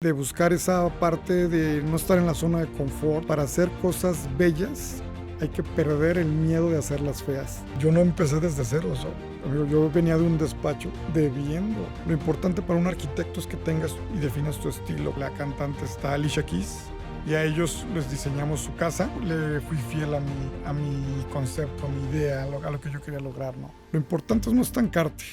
de buscar esa parte de no estar en la zona de confort. Para hacer cosas bellas hay que perder el miedo de hacerlas feas. Yo no empecé desde cero, amigo, yo venía de un despacho debiendo. Lo importante para un arquitecto es que tengas y definas tu estilo. La cantante está Alicia Keys y a ellos les diseñamos su casa. Le fui fiel a mi concepto, a mi idea, a lo que yo quería lograr, ¿no? Lo importante es no estancarte.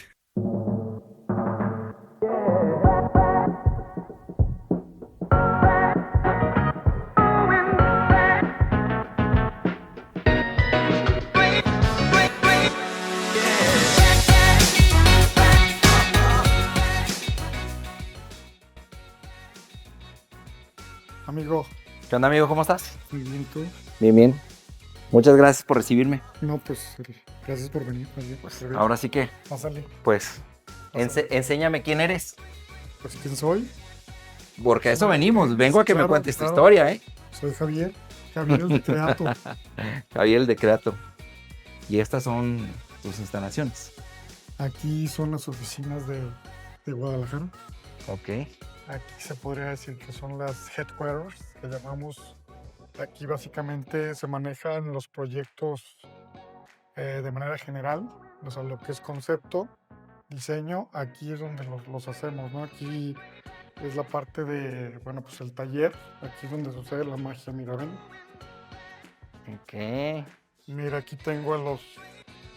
Amigo. ¿Qué onda, amigo? ¿Cómo estás? Muy bien, ¿tú? Bien, bien. Muchas gracias por recibirme. No, pues, gracias por venir. Pues, ahora sí que, Pásale. pues, enséñame quién eres. Pues, ¿quién soy? Porque a eso venimos. Vengo a que me cuentes tu historia, ¿eh? Soy Javier el de Creato. Javier el de Creato. Y estas son tus instalaciones. Aquí son las oficinas de Guadalajara. Ok. Aquí se podría decir que son las headquarters, que llamamos. Aquí básicamente se manejan los proyectos de manera general, o sea, lo que es concepto, diseño, aquí es donde los hacemos, ¿no? Aquí es la parte de, bueno, pues el taller, aquí es donde sucede la magia, mira, ven. Ok. Mira, aquí tengo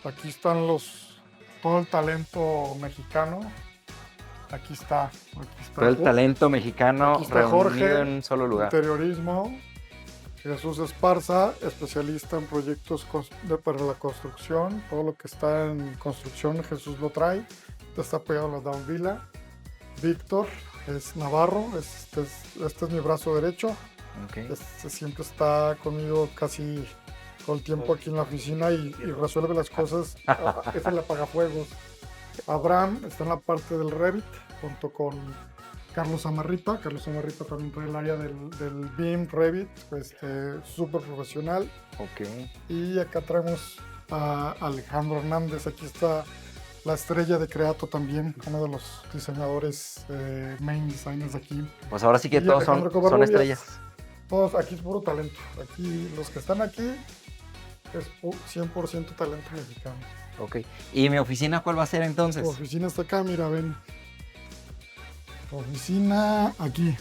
aquí están todo el talento mexicano. Aquí está Todo el talento mexicano reunido Jorge, en un solo lugar. Interiorismo. Jesús Esparza, especialista en proyectos para la construcción. Todo lo que está en construcción, Jesús lo trae. Está pegado a la Down Villa. Víctor es Navarro. Este es mi brazo derecho. Okay. Siempre está conmigo casi todo el tiempo aquí en la oficina y resuelve las cosas. Es el apagafuegos. Abraham está en la parte del Revit, junto con Carlos Amarripa. Carlos Amarripa también trae el área del BIM Revit, súper profesional. Ok. Y acá traemos a Alejandro Hernández. Aquí está la estrella de Creato también, uno de los diseñadores main designers aquí. Pues ahora sí que y todos son estrellas. Todos, aquí es puro talento. Aquí, los que están aquí, es 100% talento mexicano. Ok. ¿Y mi oficina cuál va a ser entonces? Tu oficina está acá, mira, ven. Tu oficina aquí.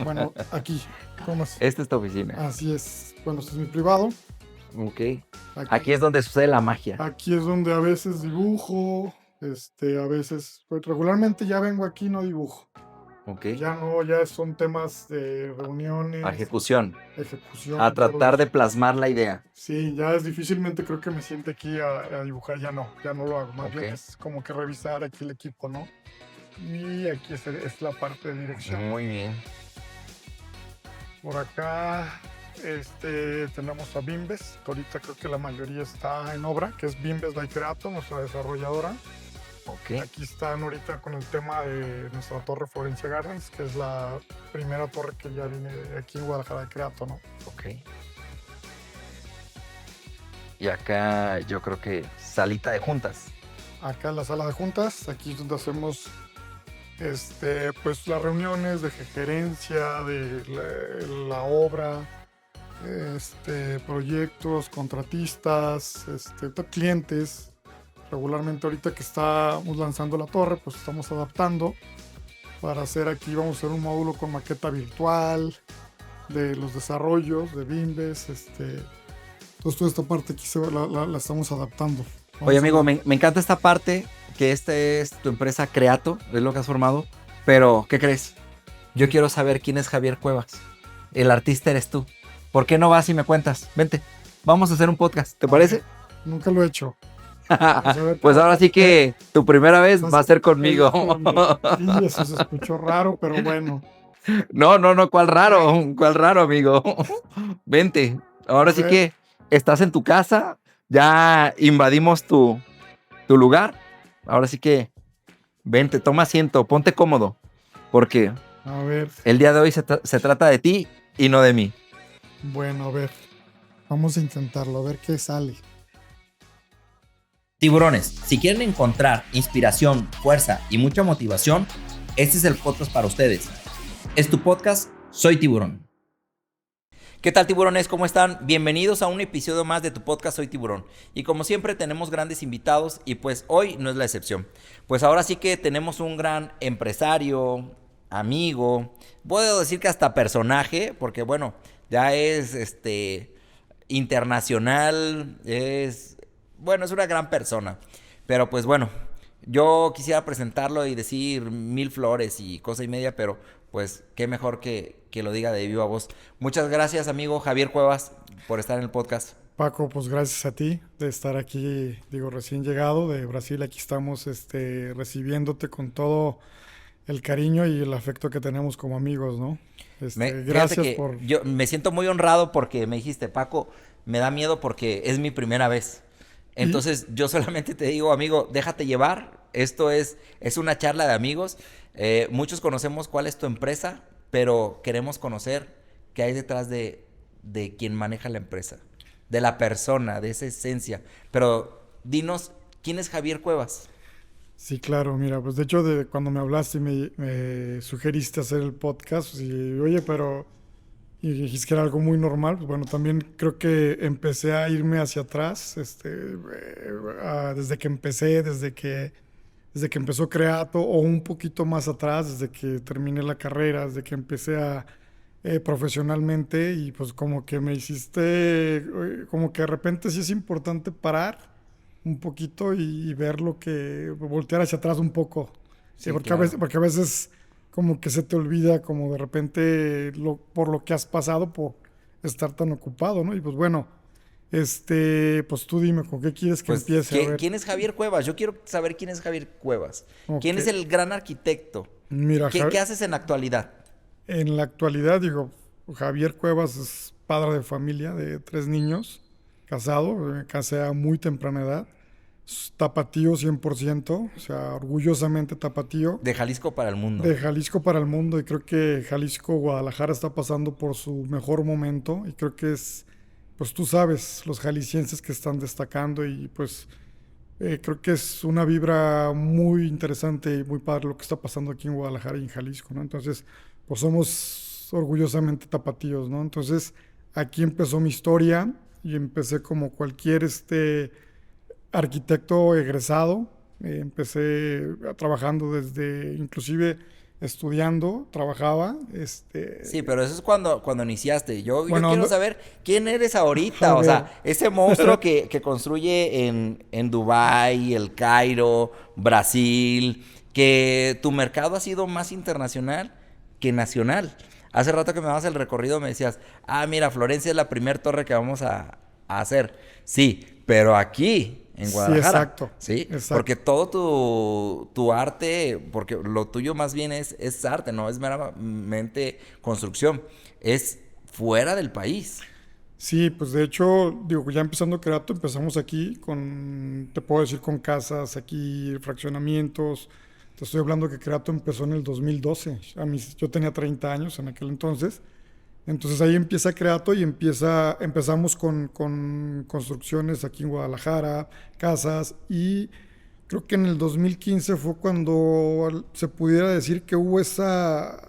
Bueno, aquí. ¿Cómo es? Esta es tu oficina. Así es. Bueno, este es mi privado. Ok. Aquí es donde sucede la magia. Aquí es donde a veces dibujo. A veces, pues regularmente ya vengo aquí, no dibujo. Ok. Ya son temas de reuniones. Ejecución. Ejecución. A tratar de plasmar la idea. Sí, ya es difícilmente creo que me siente aquí a dibujar, ya no lo hago. Más bien es como que revisar aquí el equipo, ¿no? Y aquí es la parte de dirección. Muy bien. Por acá tenemos a Bimbes, que ahorita creo que la mayoría está en obra, que es Bimbes by Creato, nuestra desarrolladora. Okay. Aquí están ahorita con el tema de nuestra torre Florencia Gardens, que es la primera torre que ya viene aquí en Guadalajara de Creato, ¿no? Ok. Y acá yo creo que salita de juntas. Acá en la sala de juntas, aquí es donde hacemos pues las reuniones de gerencia, de la obra, proyectos, contratistas, clientes. Regularmente ahorita que estamos lanzando la torre, pues estamos adaptando para hacer aquí, vamos a hacer un módulo con maqueta virtual de los desarrollos de Bimbes. Entonces toda esta parte aquí la estamos adaptando. Oye, amigo, me encanta esta parte, que esta es tu empresa Creato, es lo que has formado, pero ¿qué crees? Yo quiero saber quién es Javier Cuevas. El artista eres tú. ¿Por qué no vas y me cuentas? Vente, vamos a hacer un podcast, ¿te parece? Nunca lo he hecho. Pues ahora sí que tu primera vez va a ser conmigo. Sí, eso se escuchó raro, pero bueno. No, ¿cuál raro, amigo? Vente, ahora sí que estás en tu casa, ya invadimos tu lugar. Ahora sí que vente, toma asiento, ponte cómodo, porque a ver, el día de hoy se trata de ti y no de mí. Bueno, a ver, vamos a intentarlo, a ver qué sale. Tiburones, si quieren encontrar inspiración, fuerza y mucha motivación, este es el podcast para ustedes. es tu podcast Soy Tiburón. ¿Qué tal, tiburones? ¿Cómo están? Bienvenidos a un episodio más de tu podcast Soy Tiburón. Y como siempre tenemos grandes invitados y pues hoy no es la excepción. Pues ahora sí que tenemos un gran empresario, amigo, puedo decir que hasta personaje, porque bueno, ya es internacional, es una gran persona. Pero pues bueno, yo quisiera presentarlo y decir mil flores y cosa y media, pero pues qué mejor que lo diga de viva voz. Muchas gracias, amigo Javier Cuevas, por estar en el podcast. Paco, pues gracias a ti de estar aquí, recién llegado de Brasil. Aquí estamos recibiéndote con todo el cariño y el afecto que tenemos como amigos, ¿no? Gracias por... Yo me siento muy honrado porque me dijiste, Paco, me da miedo porque es mi primera vez. Entonces yo solamente te digo, amigo, déjate llevar. Esto es una charla de amigos. Muchos conocemos cuál es tu empresa, pero queremos conocer qué hay detrás de quien maneja la empresa, de la persona, de esa esencia. Pero dinos, ¿quién es Javier Cuevas? Sí, claro, mira, pues de hecho cuando me hablaste y me sugeriste hacer el podcast, y oye, pero y dijiste que era algo muy normal, pues bueno, también creo que empecé a irme hacia atrás, desde que empecé, desde que empezó Creato, o un poquito más atrás, desde que terminé la carrera, desde que empecé profesionalmente, y pues como que me hiciste, como que de repente sí es importante parar un poquito y ver voltear hacia atrás un poco. Sí, porque, claro. Porque a veces como que se te olvida, como de repente por lo que has pasado por estar tan ocupado, ¿no? Y pues bueno, pues tú dime, ¿con qué quieres que empiece? A ver. ¿Quién es Javier Cuevas? Yo quiero saber quién es Javier Cuevas. Okay. ¿Quién es el gran arquitecto? Mira, ¿Qué haces en la actualidad? En la actualidad, Javier Cuevas es padre de familia de 3 niños, casado, me casé a muy temprana edad. Tapatío 100%, o sea, orgullosamente tapatío. De Jalisco para el mundo. De Jalisco para el mundo, y creo que Jalisco, Guadalajara está pasando por su mejor momento, y creo que pues tú sabes, los jaliscienses que están destacando, y pues creo que es una vibra muy interesante y muy padre lo que está pasando aquí en Guadalajara y en Jalisco, ¿no? Entonces, pues somos orgullosamente tapatíos, ¿no? Entonces, aquí empezó mi historia, y empecé como cualquier arquitecto egresado. Empecé trabajando inclusive estudiando, trabajaba. Sí, pero eso es cuando iniciaste. Yo quiero saber quién eres ahorita. O sea, ese monstruo que construye en Dubái, El Cairo, Brasil, que tu mercado ha sido más internacional que nacional. Hace rato que me dabas el recorrido me decías, mira, Florencia es la primer torre que vamos a hacer. Sí, pero aquí en Guadalajara. Sí, exacto. Sí, exacto. Porque todo tu arte, porque lo tuyo más bien es arte, no es meramente construcción, es fuera del país. Sí, pues de hecho, ya empezando Creato, empezamos aquí te puedo decir, con casas, aquí, fraccionamientos. Te estoy hablando que Creato empezó en el 2012. Yo tenía 30 años en aquel entonces. Entonces ahí empieza Creato y empezamos con construcciones aquí en Guadalajara, casas, y creo que en el 2015 fue cuando se pudiera decir que hubo esa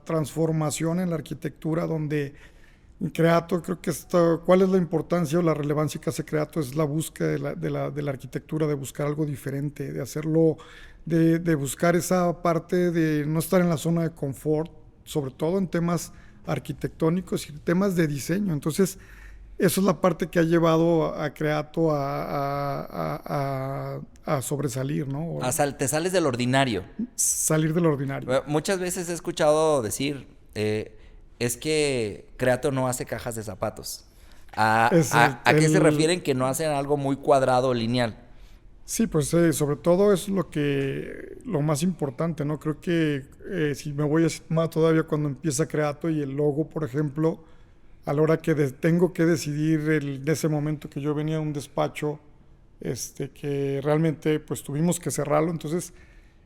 transformación en la arquitectura, donde Creato, creo que ¿cuál es la importancia o la relevancia que hace Creato? Es la búsqueda de la arquitectura, de buscar algo diferente, de hacerlo, de buscar esa parte de no estar en la zona de confort, sobre todo en temas arquitectónicos y temas de diseño. Entonces, eso es la parte que ha llevado a Creato a sobresalir, ¿no? Te sales del ordinario. Salir del ordinario. Muchas veces he escuchado decir, es que Creato no hace cajas de zapatos. ¿A qué se refieren que no hacen algo muy cuadrado o lineal? Sí, pues sobre todo es lo más importante, ¿no? Creo que si me voy más todavía cuando empieza Creato y el logo, por ejemplo, a la hora que tengo que decidir en ese momento que yo venía de un despacho, que realmente pues tuvimos que cerrarlo. Entonces,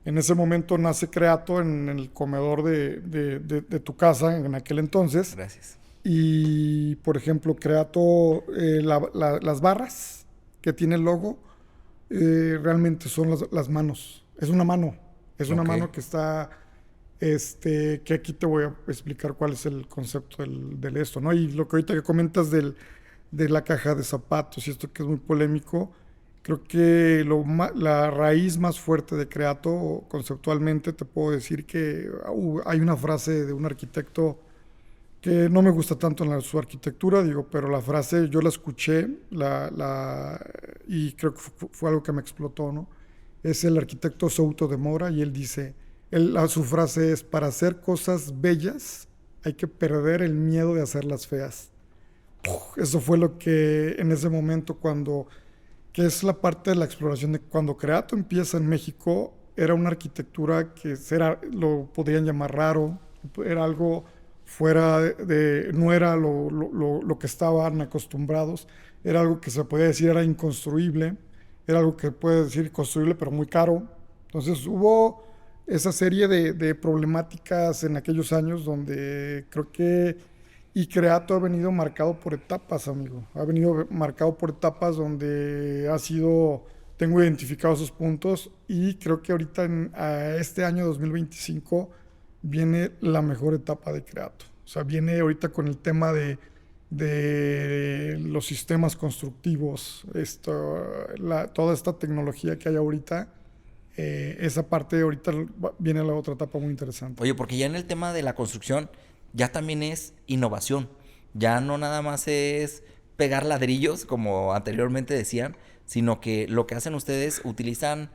en ese momento nace Creato en el comedor de tu casa en aquel entonces. Gracias. Y, por ejemplo, Creato, las barras que tiene el logo, realmente son las manos. Es una mano. Es una mano que está que aquí te voy a explicar cuál es el concepto del esto, ¿no? Y lo que ahorita que comentas de la caja de zapatos y esto que es muy polémico, creo que la raíz más fuerte de Creato, conceptualmente, te puedo decir que hay una frase de un arquitecto que no me gusta tanto en su arquitectura, digo, pero la frase yo la escuché y creo que fue algo que me explotó, ¿no? Es el arquitecto Souto de Mora y él dice, su frase es, para hacer cosas bellas hay que perder el miedo de hacerlas feas. Eso fue lo que en ese momento que es la parte de la exploración de cuando Creato empieza en México, era una arquitectura que lo podrían llamar raro, era algo fuera no era lo que estaban acostumbrados, era algo que se podía decir era inconstruible, era algo que puede decir construible pero muy caro. Entonces hubo esa serie de problemáticas en aquellos años donde creo que y Creato ha venido marcado por etapas, amigo. Ha venido marcado por etapas donde tengo identificados esos puntos y creo que ahorita a este año 2025 viene la mejor etapa de Creato. O sea, viene ahorita con el tema de los sistemas constructivos, toda esta tecnología que hay ahorita. Esa parte ahorita viene la otra etapa muy interesante. Oye, porque ya en el tema de la construcción ya también es innovación. Ya no nada más es pegar ladrillos, como anteriormente decían, sino que lo que hacen ustedes utilizan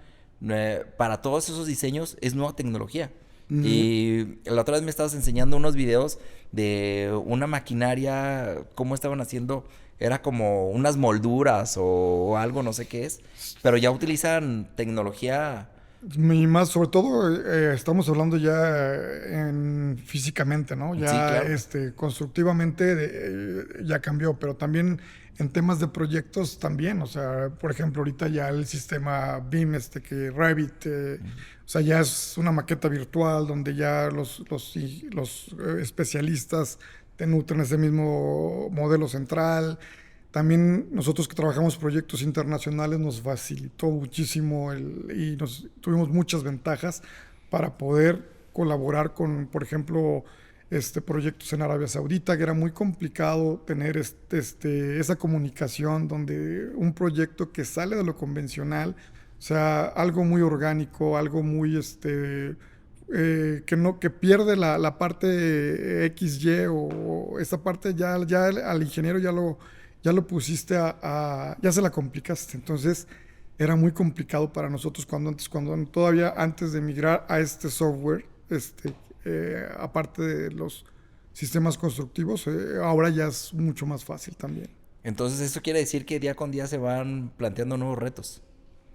para todos esos diseños es nueva tecnología. Y la otra vez me estabas enseñando unos videos de una maquinaria, cómo estaban haciendo, era como unas molduras o algo, no sé qué es, pero ya utilizan tecnología. Y más, sobre todo, estamos hablando ya físicamente, ¿no? Sí, Ya claro. constructivamente ya cambió, pero también en temas de proyectos también, o sea, por ejemplo, ahorita ya el sistema BIM, que Revit, o sea, ya es una maqueta virtual donde ya los especialistas te nutren ese mismo modelo central. También nosotros que trabajamos proyectos internacionales nos facilitó muchísimo y tuvimos muchas ventajas para poder colaborar con, por ejemplo, proyectos en Arabia Saudita, que era muy complicado tener esa comunicación donde un proyecto que sale de lo convencional, o sea, algo muy orgánico, algo muy que pierde la parte XY o esa parte ya al ingeniero ya lo pusiste ya se la complicaste. Entonces era muy complicado para nosotros todavía antes de migrar a este software, aparte de los sistemas constructivos, ahora ya es mucho más fácil también. Entonces eso quiere decir que día con día se van planteando nuevos retos.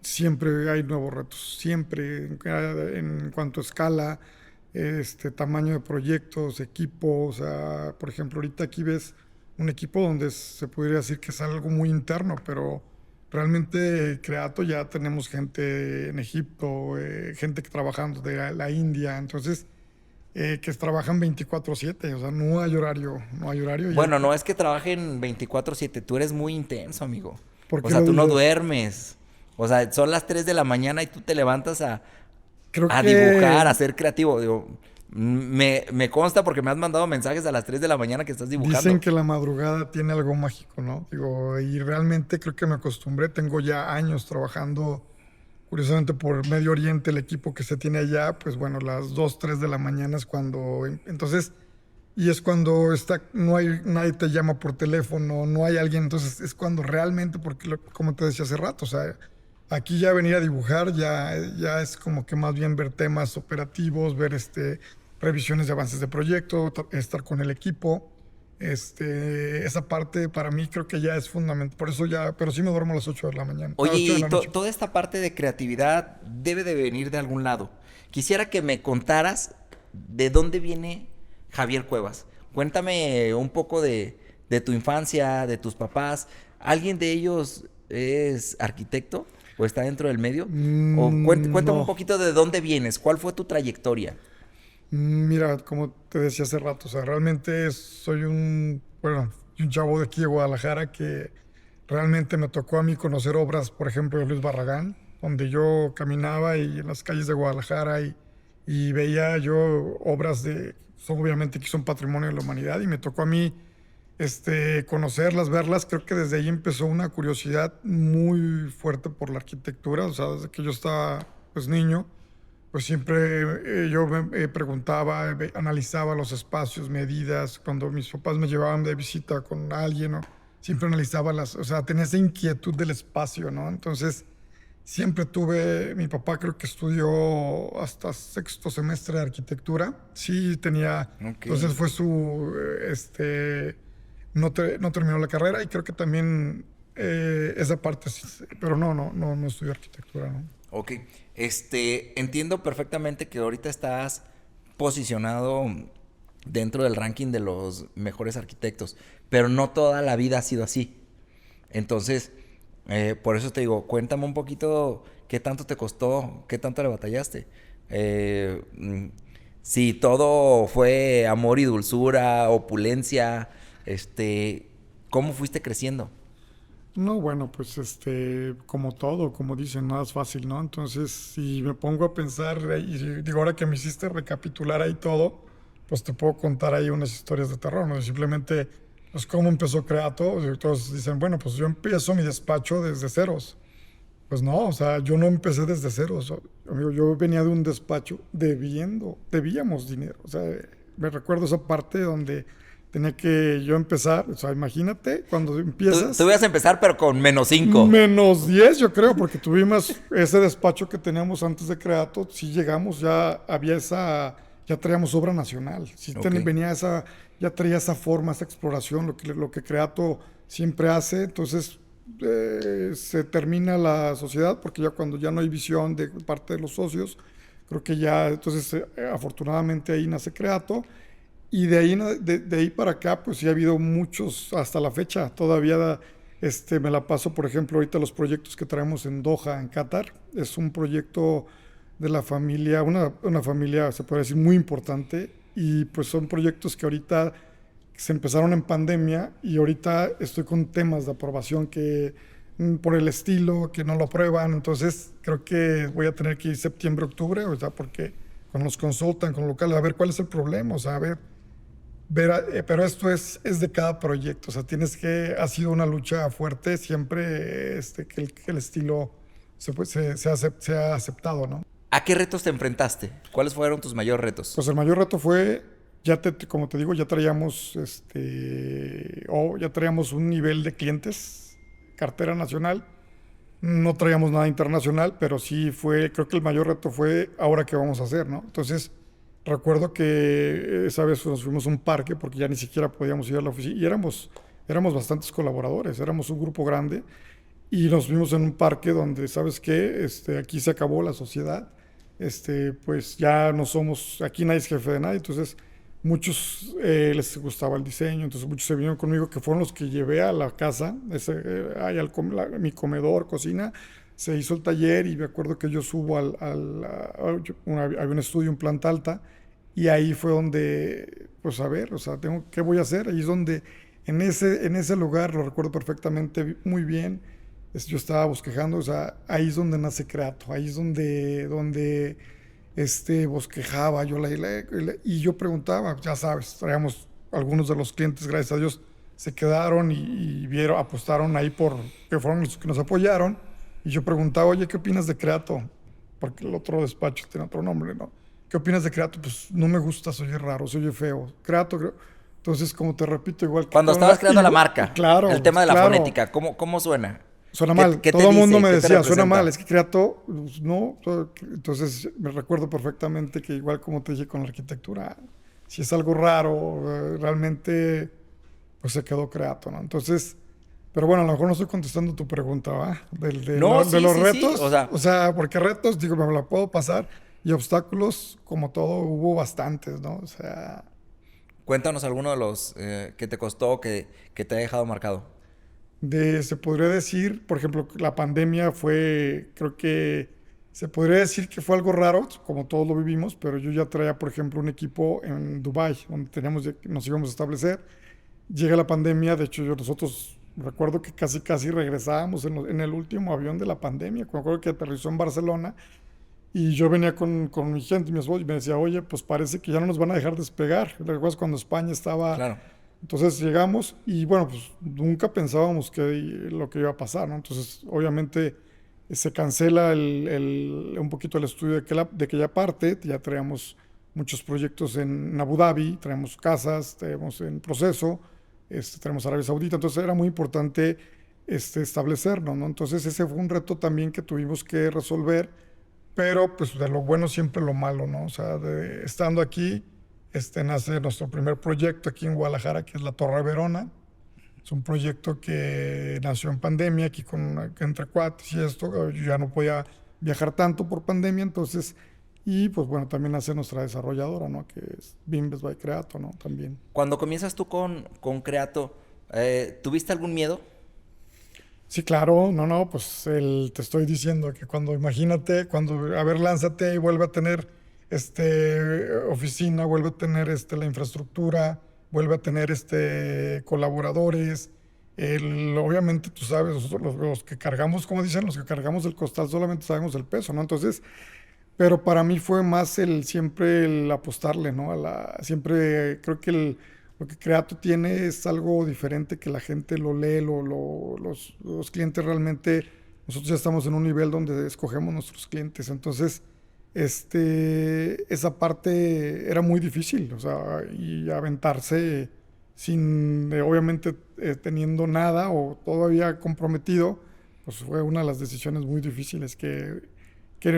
Siempre hay nuevos retos, siempre en cuanto a escala, tamaño de proyectos, equipos. O sea, por ejemplo, ahorita aquí ves un equipo donde se podría decir que es algo muy interno, pero realmente Creato ya tenemos gente en Egipto, gente que trabajando de la India, entonces que trabajan 24/7, o sea, no hay horario, no hay horario. Bueno, no es que trabajen 24/7, tú eres muy intenso, amigo. ¿Por O qué sea, lo tú no dices? duermes. O sea, son las 3 de la mañana y tú te levantas Creo a que dibujar, a ser creativo. Digo, me consta porque me has mandado mensajes a las 3 de la mañana que estás dicen dibujando. que la madrugada tiene algo mágico, ¿no? Digo, y realmente creo que me acostumbré, tengo ya años trabajando, curiosamente por Medio Oriente, el equipo que se tiene allá, pues bueno, las 2, 3 de la mañana es cuando, entonces, y es cuando nadie te llama por teléfono, no hay alguien, entonces es cuando realmente, porque como te decía hace rato, o sea, aquí ya venir a dibujar ya es como que más bien ver temas operativos, ver revisiones de avances de proyecto, estar con el equipo. Esa parte para mí creo que ya es fundamental. Por eso ya, pero sí me duermo a las 8 de la mañana, a las Oye, 8 de y la noche. toda esta parte de creatividad debe de venir de algún lado. Quisiera que me contaras de dónde viene Javier Cuevas. Cuéntame un poco de tu infancia, de tus papás. ¿Alguien de ellos es arquitecto o está dentro del medio? O cuéntame un No. poquito de dónde vienes, cuál fue tu trayectoria. Mira, como te decía hace rato, o sea, realmente soy bueno, un chavo de aquí de Guadalajara que realmente me tocó a mí conocer obras, por ejemplo, de Luis Barragán, donde yo caminaba y en las calles de Guadalajara y y veía yo obras obviamente que son patrimonio de la humanidad, y me tocó a mí conocerlas, verlas. Creo que desde ahí empezó una curiosidad muy fuerte por la arquitectura. O sea, desde que yo estaba pues niño, pues siempre yo me preguntaba, analizaba los espacios, medidas. Cuando mis papás me llevaban de visita con alguien, ¿no? Siempre analizaba o sea, tenía esa inquietud del espacio, ¿no? Entonces, siempre tuve, mi papá creo que estudió hasta sexto semestre de arquitectura. Sí, tenía, Ok. entonces fue no terminó la carrera, y creo que también esa parte, pero no estudió arquitectura, ¿no? Ok. Entiendo perfectamente que ahorita estás posicionado dentro del ranking de los mejores arquitectos, pero no toda la vida ha sido así. Entonces, por eso te digo, cuéntame un poquito qué tanto te costó, qué tanto le batallaste. Si todo fue amor y dulzura, opulencia, ¿cómo fuiste creciendo? No, bueno, pues como todo, como dicen, nada es fácil, ¿no? Entonces, si me pongo a pensar, y digo, ahora que me hiciste recapitular ahí todo, pues te puedo contar ahí unas historias de terror, ¿no? Simplemente, pues cómo empezó Creato. Y todos dicen, bueno, pues yo empiezo mi despacho desde ceros. Pues no, o sea, yo no empecé desde ceros. Amigo, yo venía de un despacho debíamos dinero. O sea, me recuerdo esa parte donde tenía que yo empezar. O sea, imagínate cuando Tú empiezas. ibas a empezar, pero con -5. -10, yo creo, porque tuvimos ese despacho que teníamos antes de Creato. Sí llegamos, ya traíamos obra nacional. Sí Ok. venía ya traía esa forma, esa exploración, lo que Creato siempre hace. Entonces se termina la sociedad, porque ya cuando ya no hay visión de parte de los socios, creo que ya, entonces afortunadamente ahí nace Creato. Y de ahí para acá, pues sí ha habido muchos hasta la fecha. Todavía me la paso, por ejemplo, ahorita los proyectos que traemos en Doha, en Qatar. Es un proyecto de la familia, una familia, se puede decir, muy importante. Y pues son proyectos que ahorita se empezaron en pandemia, y ahorita estoy con temas de aprobación que por el estilo, que no lo aprueban. Entonces creo que voy a tener que ir septiembre, octubre, o sea, porque cuando nos consultan con locales, a ver cuál es el problema, o sea, a ver, pero esto es de cada proyecto. O sea, ha sido una lucha fuerte siempre, que el estilo se ha aceptado, ¿no? ¿A qué retos te enfrentaste? ¿Cuáles fueron tus mayores retos? Pues el mayor reto fue, como te digo, ya traíamos un nivel de clientes, cartera nacional. No traíamos nada internacional, pero sí creo que el mayor reto fue ahora qué vamos a hacer, ¿no? Entonces, recuerdo que esa vez nos fuimos a un parque, porque ya ni siquiera podíamos ir a la oficina, y éramos bastantes colaboradores, éramos un grupo grande, y nos vimos en un parque donde, ¿sabes qué? Aquí se acabó la sociedad. Pues ya no somos, aquí nadie es jefe de nadie. Entonces muchos les gustaba el diseño, entonces muchos se vinieron conmigo, que fueron los que llevé a la casa, ahí mi comedor, cocina. Se hizo el taller, y me acuerdo que yo subo había un estudio en planta alta, y ahí fue donde, pues a ver, o sea, ¿qué voy a hacer? Ahí es donde, en ese lugar, lo recuerdo perfectamente, muy bien. Yo estaba bosquejando, o sea, ahí es donde nace Creato, ahí es donde bosquejaba yo, y yo preguntaba. Ya sabes, traíamos algunos de los clientes, gracias a Dios, se quedaron y vieron, apostaron ahí, que fueron los que nos apoyaron. Y yo preguntaba, oye, ¿qué opinas de Creato? Porque el otro despacho tiene otro nombre, ¿no? ¿Qué opinas de Creato? Pues no me gusta, soy raro, soy feo. Creato. Entonces, como te repito, igual que Cuando estabas creando la marca, claro, el tema de la claro. fonética, ¿cómo suena? Suena mal. ¿Qué te Todo el mundo dice? me ¿Qué te decía, suena representa? mal, es que Creato, pues, no. Entonces me recuerdo perfectamente que, igual como te dije con la arquitectura, si es algo raro, realmente, pues se quedó Creato, ¿no? Entonces, pero bueno, a lo mejor no estoy contestando tu pregunta, ¿va? No, De sí, los sí, sí. retos. O sea, porque retos, digo, me la puedo pasar. Y obstáculos, como todo, hubo bastantes, ¿no? O sea, Cuéntanos alguno de los que te costó, que te ha dejado marcado. se podría decir, por ejemplo, la pandemia creo que se podría decir que fue algo raro, como todos lo vivimos, pero yo ya traía, por ejemplo, un equipo en Dubái, donde nos íbamos a establecer. Llega la pandemia. De hecho, nosotros recuerdo que casi regresábamos en el último avión de la pandemia. Me acuerdo que aterrizó en Barcelona, Y yo venía con mi gente, mi esposo, y me decía, oye, pues parece que ya no nos van a dejar despegar. ¿Recuerdas cuando España estaba? Claro. Entonces llegamos y bueno, pues nunca pensábamos lo que iba a pasar, ¿no? Entonces, obviamente se cancela un poquito el estudio de aquella parte, ya traíamos muchos proyectos en Abu Dhabi, traemos casas, tenemos en proceso, tenemos Arabia Saudita, entonces era muy importante establecernos, ¿no? Entonces ese fue un reto también que tuvimos que resolver, pero pues de lo bueno siempre lo malo, ¿no? O sea, estando aquí, nace nuestro primer proyecto aquí en Guadalajara, que es la Torre Verona. Es un proyecto que nació en pandemia, aquí entre cuates y esto. Yo ya no podía viajar tanto por pandemia, entonces, y pues bueno, también nace nuestra desarrolladora, ¿no? Que es Bimbes by Creato, ¿no? También. Cuando comienzas tú con Creato, ¿tuviste algún miedo? Sí, claro, no, pues te estoy diciendo que imagínate, a ver, lánzate y vuelve a tener oficina, vuelve a tener la infraestructura, vuelve a tener colaboradores. Obviamente, tú sabes, nosotros los que cargamos, como dicen, los que cargamos el costal solamente sabemos el peso, ¿no? Entonces, pero para mí fue más siempre el apostarle, ¿no? Siempre creo que lo que Creato tiene es algo diferente que la gente lo lee, los clientes realmente, nosotros ya estamos en un nivel donde escogemos nuestros clientes, entonces esa parte era muy difícil, o sea, y aventarse sin, obviamente, teniendo nada o todavía comprometido, pues fue una de las decisiones muy difíciles que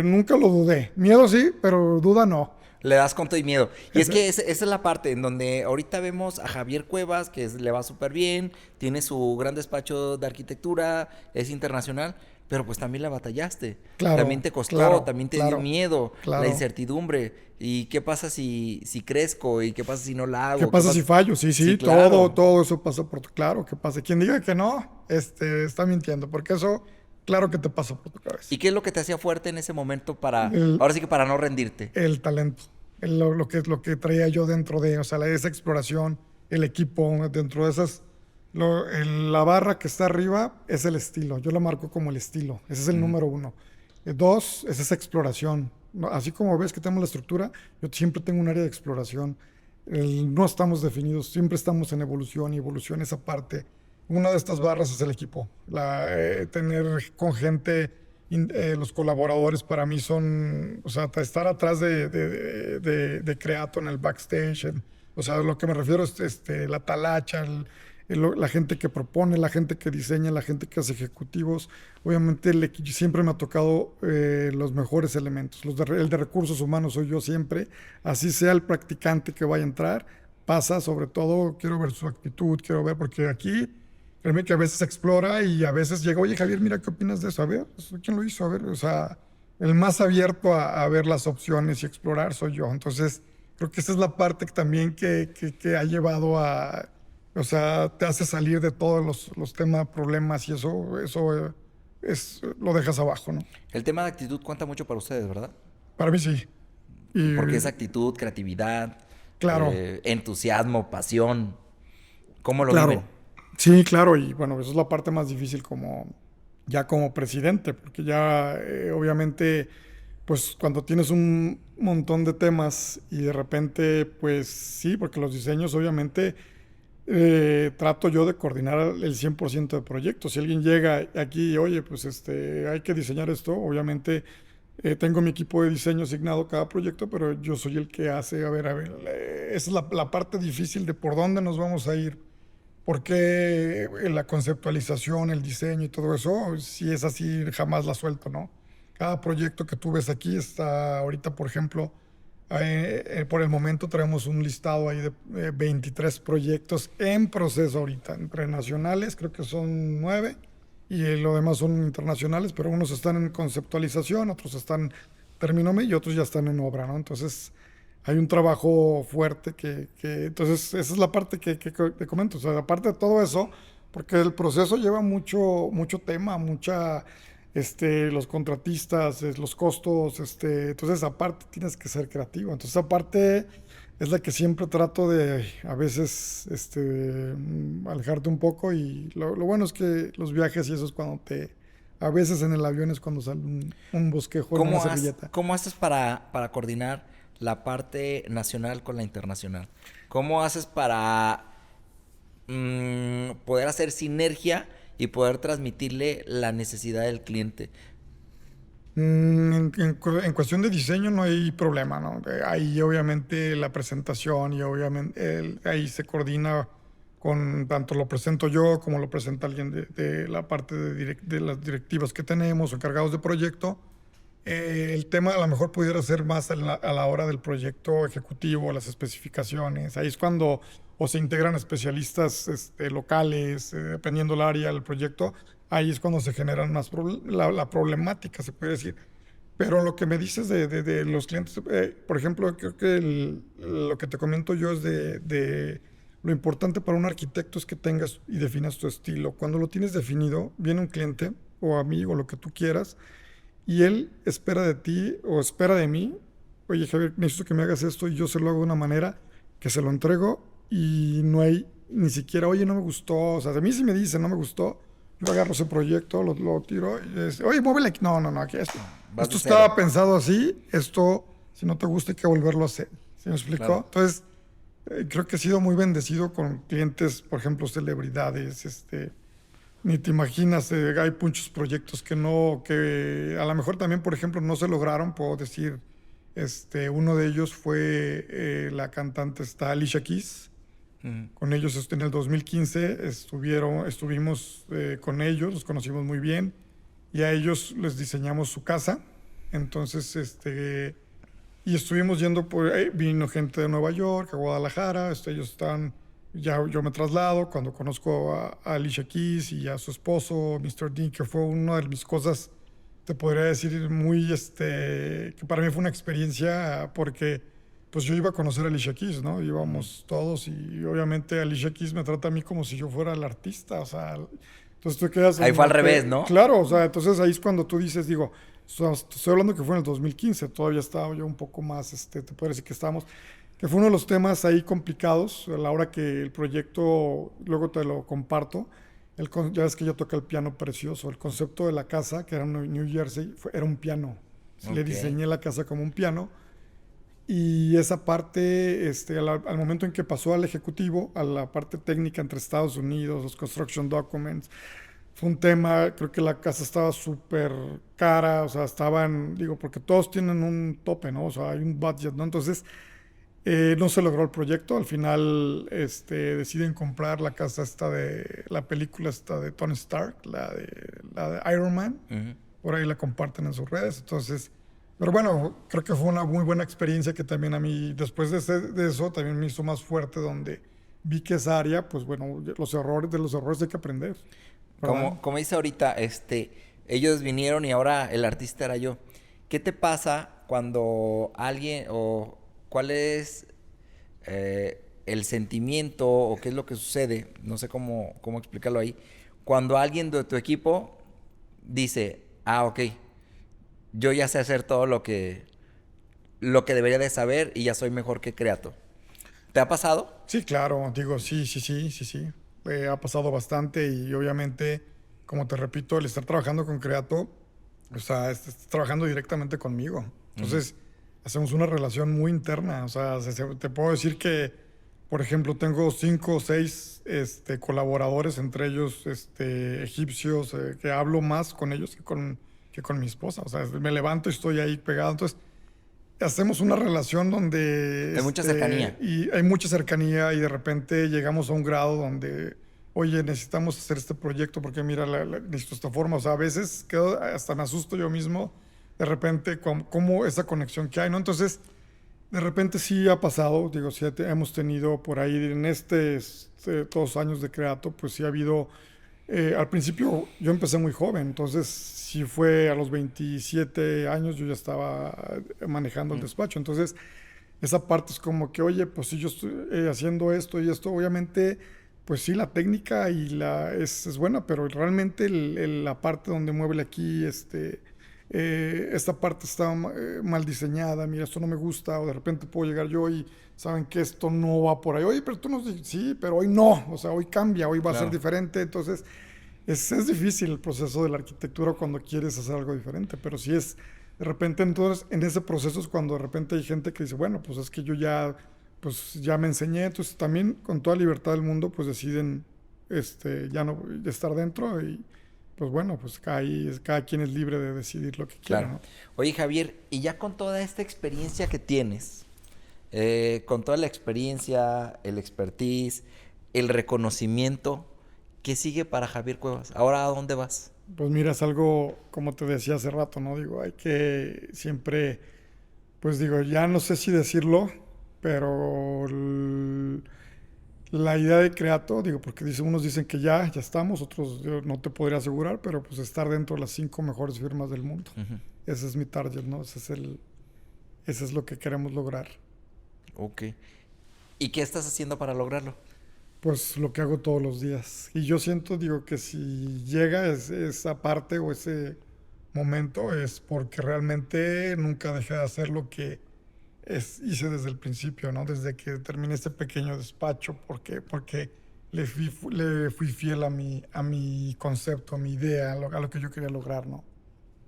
nunca lo dudé. Miedo sí, pero duda no. Le das con todo y miedo. Y es que esa es la parte en donde ahorita vemos a Javier Cuevas, que le va súper bien, tiene su gran despacho de arquitectura, es internacional, pero pues también la batallaste. Claro, También te costó, claro, también te dio claro, miedo, la claro. incertidumbre. ¿Y qué pasa si crezco? ¿Y qué pasa si no la ¿Qué hago? pasa si fallo? Sí, Sí, sí, claro. todo eso pasa por tu... Claro, ¿qué pasa? Quien diga que no, está mintiendo, porque eso, claro que te pasa por tu cabeza. ¿Y qué es lo que te hacía fuerte en ese momento El, ahora sí que para no rendirte? el talento, lo que traía yo dentro o sea, esa exploración, el equipo, dentro de esas, la barra que está arriba es el estilo, yo lo marco como el estilo, ese es el Ujú. número uno. Dos, es esa exploración. Así como ves que tenemos la estructura, yo siempre tengo un área de exploración. No estamos definidos, siempre estamos en evolución y evolución esa parte. Una de estas barras es el equipo. Tener con gente, los colaboradores para mí son, o sea, estar atrás de Creato en el backstage. O sea, lo que me refiero es la talacha, la gente que propone, la gente que diseña, la gente que hace ejecutivos. Obviamente siempre me ha tocado los mejores elementos. El de recursos humanos soy yo siempre. Así sea el practicante que vaya a entrar, pasa sobre todo, quiero ver su actitud, quiero ver, porque aquí, créeme que a veces explora y a veces llega, oye Javier, mira, ¿qué opinas de eso? A ver, ¿quién lo hizo? A ver, o sea, el más abierto a ver las opciones y explorar soy yo. Entonces, creo que esa es la parte también que ha llevado a, o sea, te hace salir de todos los temas, problemas y eso lo dejas abajo, ¿no? El tema de actitud cuenta mucho para ustedes, ¿verdad? Para mí sí. Porque Y es actitud, creatividad, claro, entusiasmo, pasión. ¿Cómo lo claro. viven? Sí, claro. Y bueno, esa es la parte más difícil ya como presidente, porque ya obviamente, pues cuando tienes un montón de temas y de repente, pues sí, porque los diseños obviamente trato yo de coordinar el 100% de proyectos. Si alguien llega aquí, oye, pues hay que diseñar esto, obviamente tengo mi equipo de diseño asignado a cada proyecto, pero yo soy el que hace, a ver, esa es la parte difícil de por dónde nos vamos a ir, porque la conceptualización, el diseño y todo eso, si es así, jamás la suelto, ¿no? Cada proyecto que tú ves aquí está ahorita, por ejemplo, por el momento traemos un listado ahí de 23 proyectos en proceso ahorita, entre nacionales, creo que son 9, y lo demás son internacionales, pero unos están en conceptualización, otros están terminome y otros ya están en obra, ¿no? Entonces hay un trabajo fuerte entonces esa es la parte que te comento, o sea, aparte de todo eso, porque el proceso lleva mucho tema, los contratistas, los costos, entonces aparte tienes que ser creativo. Entonces aparte es la que siempre trato de a veces alejarte un poco y lo bueno es que los viajes y eso es cuando A veces en el avión es cuando sale un bosquejo en una servilleta. ¿Cómo haces para coordinar la parte nacional con la internacional? ¿Cómo haces para poder hacer sinergia y poder transmitirle la necesidad del cliente? En cuestión de diseño no hay problema, ¿no? Ahí obviamente la presentación y obviamente ahí se coordina con tanto lo presento yo como lo presenta alguien de la parte de las directivas que tenemos o encargados de proyecto. El tema a lo mejor pudiera ser más a la hora del proyecto ejecutivo, las especificaciones. Ahí es cuando o se integran especialistas locales, dependiendo del área del proyecto. Ahí es cuando se generan más la problemática, se puede decir. Pero lo que me dices de los clientes, por ejemplo, creo que lo que te comento yo es de lo importante para un arquitecto es que tengas y definas tu estilo. Cuando lo tienes definido, viene un cliente o amigo, lo que tú quieras, y él espera de ti o espera de mí, oye Javier, necesito que me hagas esto y yo se lo hago de una manera que se lo entrego y no hay ni siquiera, oye, no me gustó. O sea, a mí si me dice no me gustó, yo agarro ese proyecto, lo tiro y oye, muévele aquí. No, aquí esto estaba pensado así, esto, si no te gusta hay que volverlo a hacer. ¿Sí me explicó? Claro. Entonces, creo que he sido muy bendecido con clientes, por ejemplo, celebridades, ni te imaginas, hay muchos proyectos que a lo mejor también, por ejemplo, no se lograron, puedo decir, uno de ellos fue la cantante Alicia Keys. Con ellos en el 2015 estuvimos con ellos, los conocimos muy bien y a ellos les diseñamos su casa. Entonces, y estuvimos yendo vino gente de Nueva York, a Guadalajara, ellos están, yo me traslado cuando conozco a Alicia Keys y a su esposo, Mr. Dean, que fue una de mis cosas, te podría decir, muy, que para mí fue una experiencia porque pues yo iba a conocer a Alicia Keys, ¿no? Íbamos todos y obviamente Alicia Keys me trata a mí como si yo fuera el artista, o sea, entonces tú quedas... Ahí fue al revés, ¿no? Claro, o sea, entonces ahí es cuando tú dices, digo, estoy hablando que fue en el 2015, todavía estaba yo un poco más, te puedo decir que estábamos, que fue uno de los temas ahí complicados, a la hora que el proyecto, luego te lo comparto, ya ves que yo toqué el piano precioso, el concepto de la casa, que era en New Jersey, era un piano, okay. Le diseñé la casa como un piano. Y esa parte, al momento en que pasó al ejecutivo, a la parte técnica entre Estados Unidos, los construction documents, fue un tema, creo que la casa estaba súper cara, o sea, porque todos tienen un tope, ¿no? O sea, hay un budget, ¿no? Entonces, no se logró el proyecto, al final deciden comprar la casa la película de Tony Stark, la de Iron Man, por ahí la comparten en sus redes, entonces... Pero bueno, creo que fue una muy buena experiencia que también a mí, después de eso, también me hizo más fuerte, donde vi que esa área, pues bueno, de los errores hay que aprender. Como dice ahorita, ellos vinieron y ahora el artista era yo. ¿Qué te pasa cuando alguien, o cuál es el sentimiento, o qué es lo que sucede, no sé cómo explicarlo ahí, cuando alguien de tu equipo dice, ok, yo ya sé hacer todo lo que debería de saber y ya soy mejor que Creato? ¿Te ha pasado? Sí, claro. Digo, sí. Ha pasado bastante y obviamente, como te repito, el estar trabajando con Creato, o sea, estás trabajando directamente conmigo. Entonces, hacemos una relación muy interna. O sea, te puedo decir que, por ejemplo, tengo 5 o 6 colaboradores, entre ellos egipcios, que hablo más con ellos que con mi esposa. O sea, me levanto y estoy ahí pegado. Entonces, hacemos una relación donde... Hay mucha cercanía. Y hay mucha cercanía y de repente llegamos a un grado donde, oye, necesitamos hacer este proyecto porque mira, necesito esta forma. O sea, a veces hasta me asusto yo mismo de repente cómo esa conexión que hay, ¿no? Entonces, de repente sí ha pasado. Digo, sí hemos tenido por ahí en todos los años de Creato, pues sí ha habido... al principio yo empecé muy joven, entonces sí fue a los 27 años yo ya estaba manejando el despacho. Entonces esa parte es como que, oye, pues si yo estoy haciendo esto y esto, obviamente, pues sí, la técnica es buena, pero realmente la parte donde muévele aquí, esta parte está mal diseñada, mira, esto no me gusta, o de repente puedo llegar yo y saben que esto no va por ahí. Oye, pero tú nos dices, sí, pero hoy no, o sea, hoy cambia, hoy va a ser diferente. Entonces, Es difícil el proceso de la arquitectura cuando quieres hacer algo diferente, pero sí es, de repente entonces en ese proceso es cuando de repente hay gente que dice, bueno, pues es que yo ya, pues ya me enseñé, entonces también con toda libertad del mundo pues deciden ya no estar dentro y pues bueno, pues cada quien es libre de decidir lo que quiera, Claro. ¿no? Oye, Javier, y ya con toda esta experiencia que tienes, con toda la experiencia, el expertise, el reconocimiento, ¿qué sigue para Javier Cuevas? ¿Ahora a dónde vas? Pues mira, es algo, como te decía hace rato, ¿no? Digo, hay que siempre, pues digo, ya no sé si decirlo, pero la idea de Creato, digo, porque unos dicen que ya estamos, otros yo no te podría asegurar, pero pues estar dentro de las 5 mejores firmas del mundo. Ujú. Ese es mi target, ¿no? Ese es lo que queremos lograr. Ok. ¿Y qué estás haciendo para lograrlo? Pues lo que hago todos los días. Y yo siento, digo, que si llega esa parte o ese momento es porque realmente nunca dejé de hacer lo que hice desde el principio, ¿no? Desde que terminé este pequeño despacho. ¿Por qué? Porque le fui fiel a mi concepto, a mi idea, a lo que yo quería lograr, ¿no?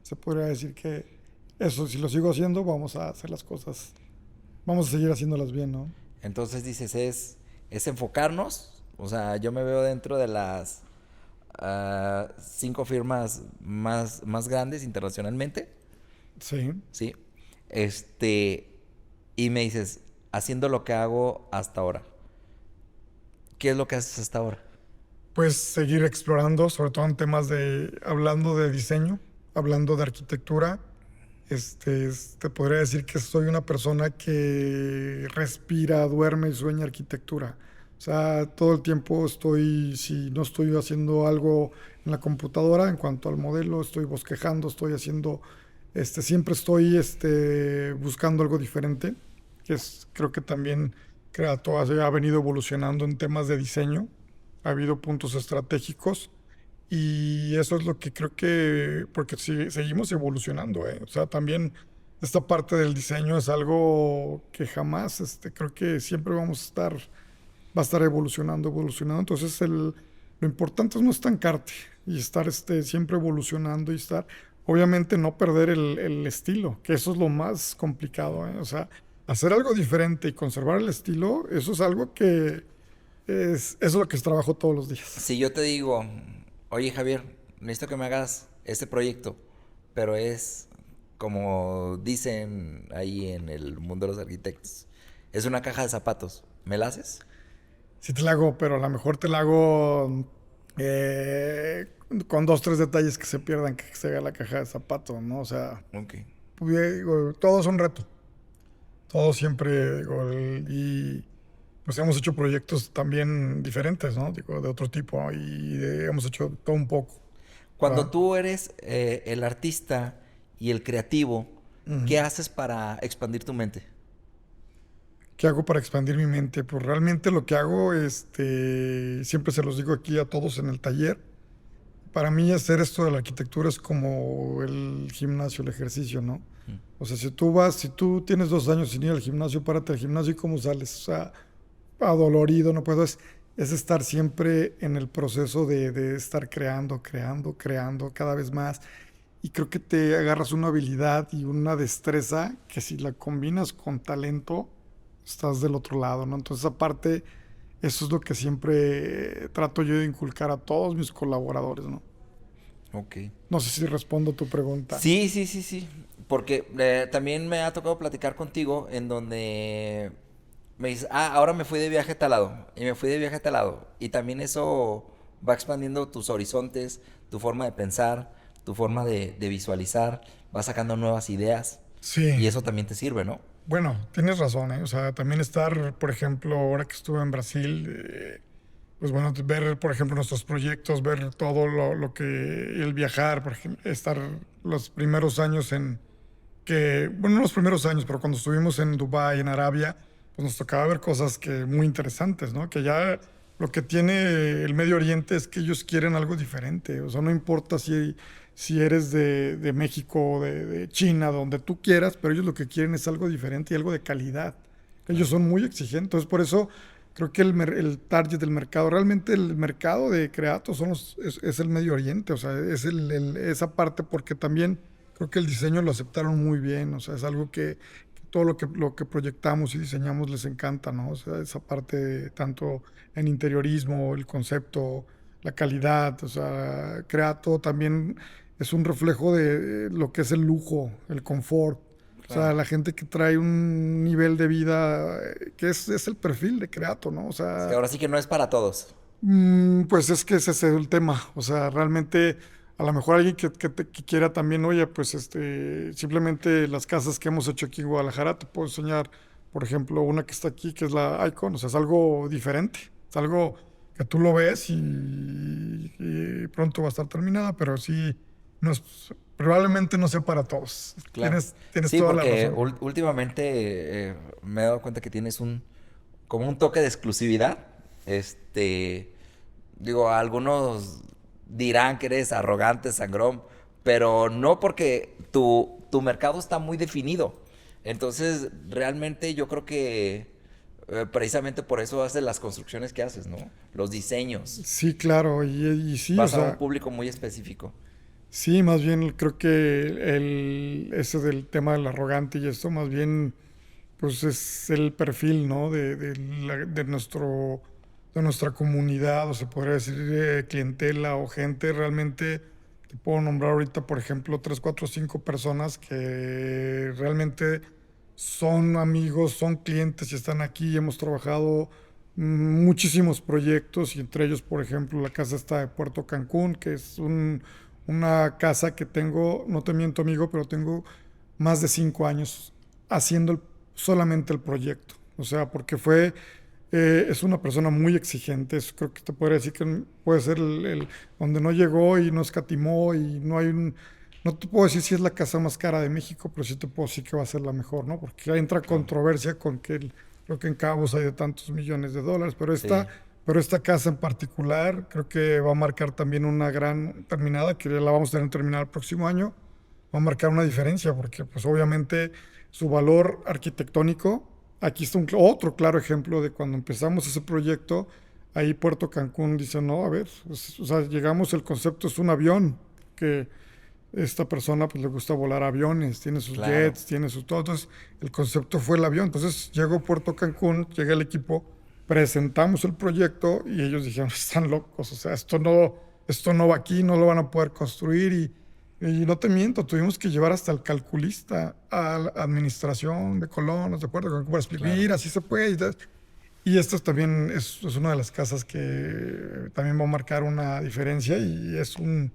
Se podría decir que eso, si lo sigo haciendo, vamos a hacer las cosas, vamos a seguir haciéndolas bien, ¿no? Entonces dices, es enfocarnos. O sea, yo me veo dentro de las 5 firmas más grandes internacionalmente, Sí. ¿sí? Y me dices, haciendo lo que hago hasta ahora. ¿Qué es lo que haces hasta ahora? Pues seguir explorando, sobre todo en temas hablando de diseño, hablando de arquitectura. Te podría decir que soy una persona que respira, duerme y sueña arquitectura. O sea, todo el tiempo si no estoy haciendo algo en la computadora, en cuanto al modelo, estoy bosquejando, estoy haciendo, siempre estoy, buscando algo diferente, creo que también Creato ha venido evolucionando en temas de diseño, ha habido puntos estratégicos y eso es lo que creo que, porque seguimos evolucionando, ¿eh? O sea, también esta parte del diseño es algo que jamás, creo que siempre va a estar evolucionando, evolucionando. Entonces, lo importante es no estancarte y estar siempre evolucionando y estar, obviamente, no perder el estilo, que eso es lo más complicado, ¿eh? O sea, hacer algo diferente y conservar el estilo, eso es algo que eso es lo que trabajo todos los días. Si yo te digo, oye Javier, necesito que me hagas este proyecto, pero es como dicen ahí en el mundo de los arquitectos, es una caja de zapatos, ¿me la haces? Sí te la hago, pero a lo mejor te la hago con 2, 3 detalles que se pierdan, que se haga la caja de zapatos, ¿no? O sea, Ok. pues, digo, todo es un reto. Todo siempre, digo, y pues hemos hecho proyectos también diferentes, ¿no? Digo, de otro tipo y hemos hecho todo un poco, Cuando ¿verdad? tú eres el artista y el creativo, ¿qué Ujú. haces para expandir tu mente? ¿Qué hago para expandir mi mente? Pues realmente lo que hago, siempre se los digo aquí a todos en el taller. Para mí hacer esto de la arquitectura es como el gimnasio, el ejercicio, ¿no? Mm. O sea, si tú tienes 2 años sin ir al gimnasio, párate al gimnasio y cómo sales. O sea, adolorido, no puedo. Es estar siempre en el proceso de estar creando cada vez más. Y creo que te agarras una habilidad y una destreza que si la combinas con talento, estás del otro lado, ¿no? Entonces, aparte, eso es lo que siempre trato yo de inculcar a todos mis colaboradores, ¿no? Ok. No sé si respondo tu pregunta. Sí, sí, sí, sí. Porque también me ha tocado platicar contigo en donde me dices, ahora me fui de viaje a tal lado. Y me fui de viaje a tal lado. Y también eso va expandiendo tus horizontes, tu forma de pensar, tu forma de visualizar, va sacando nuevas ideas. Y Sí, eso también te sirve, ¿no? bueno, tienes razón, ¿eh? O sea, también estar, por ejemplo, ahora que estuve en Brasil, pues bueno, ver, por ejemplo, nuestros proyectos, ver todo lo que, el viajar, por ejemplo, estar los primeros años bueno, no los primeros años, pero cuando estuvimos en Dubái, en Arabia, pues nos tocaba ver cosas que muy interesantes, ¿no? Que ya lo que tiene el Medio Oriente es que ellos quieren algo diferente. O sea, no importa si eres de México, de China, donde tú quieras, pero ellos lo que quieren es algo diferente y algo de calidad. Ellos Claro. son muy exigentes. Entonces, por eso creo que el target del mercado, realmente el mercado de Creato es el Medio Oriente, o sea, es esa parte, porque también creo que el diseño lo aceptaron muy bien, o sea, es algo que todo lo que proyectamos y diseñamos les encanta, ¿no? O sea, esa parte tanto en interiorismo, el concepto, la calidad, o sea, Creato también es un reflejo de lo que es el lujo, el confort. O sea, Claro. la gente que trae un nivel de vida que es el perfil de Creato, ¿no? O Sí, sea, ahora sí que no es para todos. pues es que ese es el tema. O sea, realmente a lo mejor alguien que quiera también, oye, pues simplemente las casas que hemos hecho aquí en Guadalajara, te puedo enseñar, por ejemplo, una que está aquí, que es la Icon. O sea, es algo diferente. Es algo que tú lo ves y pronto va a estar terminada, pero sí, no es, probablemente no sea para todos. Claro. Tienes Sí, toda la porque razón. últimamente me he dado cuenta que tienes como un toque de exclusividad. Digo, algunos dirán que eres arrogante, sangrón, pero no, porque tu mercado está muy definido. Entonces, realmente yo creo que precisamente por eso haces las construcciones que haces, ¿no? Los diseños. Sí, claro, y sí, o Vas a un sea, público muy específico. sí, más bien creo que ese del tema del arrogante y esto, más bien, pues es el perfil, ¿no? De nuestra comunidad, o se podría decir clientela o gente. Realmente te puedo nombrar ahorita, por ejemplo, 3, 4, 5 personas que realmente son amigos, son clientes y están aquí. Hemos trabajado muchísimos proyectos, y entre ellos, por ejemplo, la casa esta de Puerto Cancún, que es una casa que tengo, no te miento, amigo, pero tengo más de 5 años haciendo solamente el proyecto. O sea, porque es una persona muy exigente. Creo que te podría decir que puede ser donde no llegó y no escatimó, y no te puedo decir si es la casa más cara de México, pero sí te puedo decir que va a ser la mejor, ¿no? Porque entra Claro. controversia con que creo que en Cabos hay de tantos millones de dólares, Sí. pero esta casa en particular creo que va a marcar también una gran terminada, que ya la vamos a tener terminada el próximo año. Va a marcar una diferencia, porque pues obviamente su valor arquitectónico, aquí está otro claro ejemplo de cuando empezamos ese proyecto. Ahí Puerto Cancún dice, no, a ver, pues, o sea, llegamos, el concepto es un avión, que esta persona pues le gusta volar aviones, tiene sus Claro. jets, tiene sus todo. Entonces, el concepto fue el avión. Entonces, llegó Puerto Cancún, llega el equipo, presentamos el proyecto y ellos dijeron, están locos, o sea, esto no va aquí, no lo van a poder construir. Y no te miento, tuvimos que llevar hasta el calculista a la administración de colonos, de Puerto Cancún, para explicar, Claro. mira, así se puede. Y esto también es una de las casas que también va a marcar una diferencia, y es un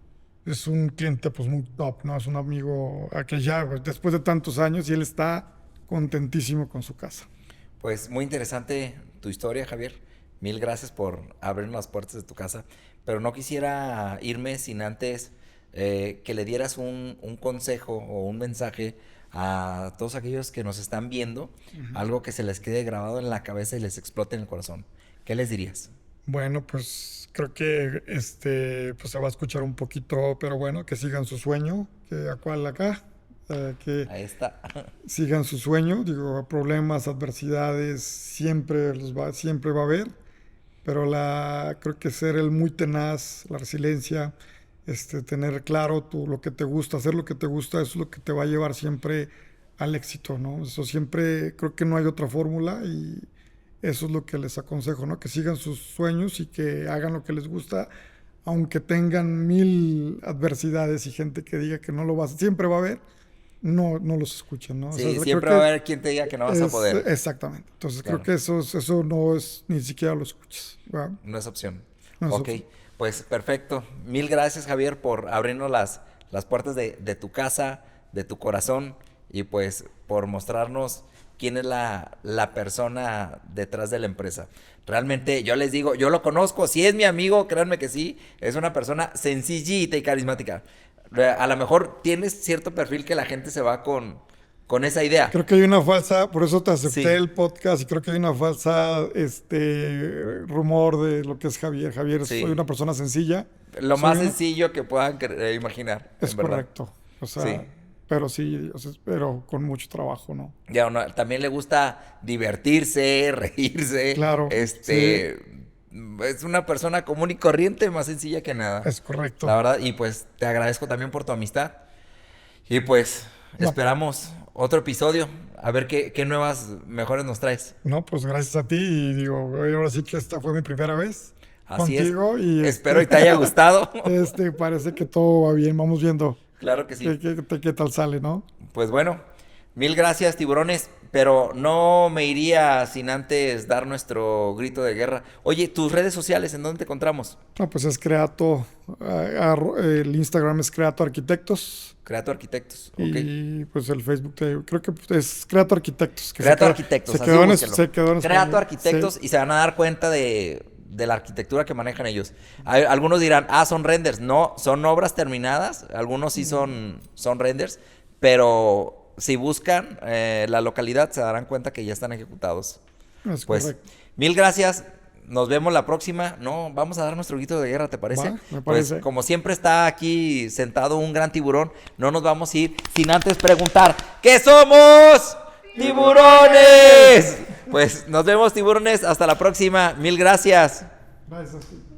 cliente pues muy top, ¿no? Es un amigo a que ya pues, después de tantos años, y él está contentísimo con su casa. Pues muy interesante tu historia, Javier. Mil gracias por abrirnos las puertas de tu casa. Pero no quisiera irme sin antes que le dieras un consejo o un mensaje a todos aquellos que nos están viendo, algo que se les quede grabado en la cabeza y les explote en el corazón. ¿Qué les dirías? Bueno, pues creo que pues se va a escuchar un poquito, pero bueno, que sigan su sueño, que a cuál acá, que Ahí está. sigan su sueño. Digo, problemas, adversidades, siempre va a haber, pero creo que ser el muy tenaz, la resiliencia, tener claro lo que te gusta, hacer lo que te gusta, eso es lo que te va a llevar siempre al éxito, ¿no? Eso siempre, creo que no hay otra fórmula, y eso es lo que les aconsejo, ¿no? Que sigan sus sueños y que hagan lo que les gusta, aunque tengan mil adversidades y gente que diga que no lo vas, siempre va a haber, no los escuchen, ¿no? O sea, Sí, creo siempre va a que haber quien te diga que no vas a es poder. exactamente. Entonces creo Claro, que eso no es, ni siquiera lo escuches, ¿verdad? no es opción. No es Ok, opción. pues perfecto. Mil gracias, Javier, por abrirnos las puertas de tu casa, de tu corazón, y pues por mostrarnos quién es la persona detrás de la empresa. Realmente yo les digo, yo lo conozco, si es mi amigo, créanme que sí, es una persona sencillita y carismática. A lo mejor tienes cierto perfil que la gente se va con esa idea. Creo que hay una falsa, por eso te acepté Sí, el podcast, y creo que hay una falsa rumor de lo que es Javier. Javier, soy sí. una persona sencilla, Lo soy más una, sencillo que puedan imaginar, es en verdad. correcto. O Sí, sea, pero sí, o sea, pero con mucho trabajo, ¿no? Ya, también le gusta divertirse, reírse. Claro, sí, Es una persona común y corriente, más sencilla que nada. es La correcto. verdad, y pues te agradezco también por tu amistad. Y pues No, esperamos otro episodio. A ver qué nuevas mejores nos traes. no, pues gracias a ti y digo, ahora sí que esta fue mi primera vez Así es. contigo y Espero y te haya gustado. parece que todo va bien, vamos viendo Claro que sí. qué tal sale, ¿no? Pues bueno, mil gracias, tiburones. Pero no me iría sin antes dar nuestro grito de guerra. Oye, tus redes sociales, ¿en dónde te encontramos? No, pues es Creato, el Instagram es Creato Arquitectos Creato Arquitectos, ok. y pues el Facebook creo que es Creato Arquitectos, que Creato Arquitectos, se así quedó búsquenlo. se quedó en Creato español. Arquitectos Sí, y se van a dar cuenta de la arquitectura que manejan ellos. Algunos dirán, son renders. No, son obras terminadas. Algunos sí son renders, pero si buscan la localidad se darán cuenta que ya están ejecutados. es Pues, correcto. mil gracias. Nos vemos la próxima. No, vamos a dar nuestro grito de guerra, ¿te parece? Va, me Pues parece. como siempre está aquí sentado un gran tiburón, no nos vamos a ir sin antes preguntar, ¿qué somos? ¡Tiburones! Pues nos vemos, tiburones. Hasta la próxima. Mil gracias. Gracias.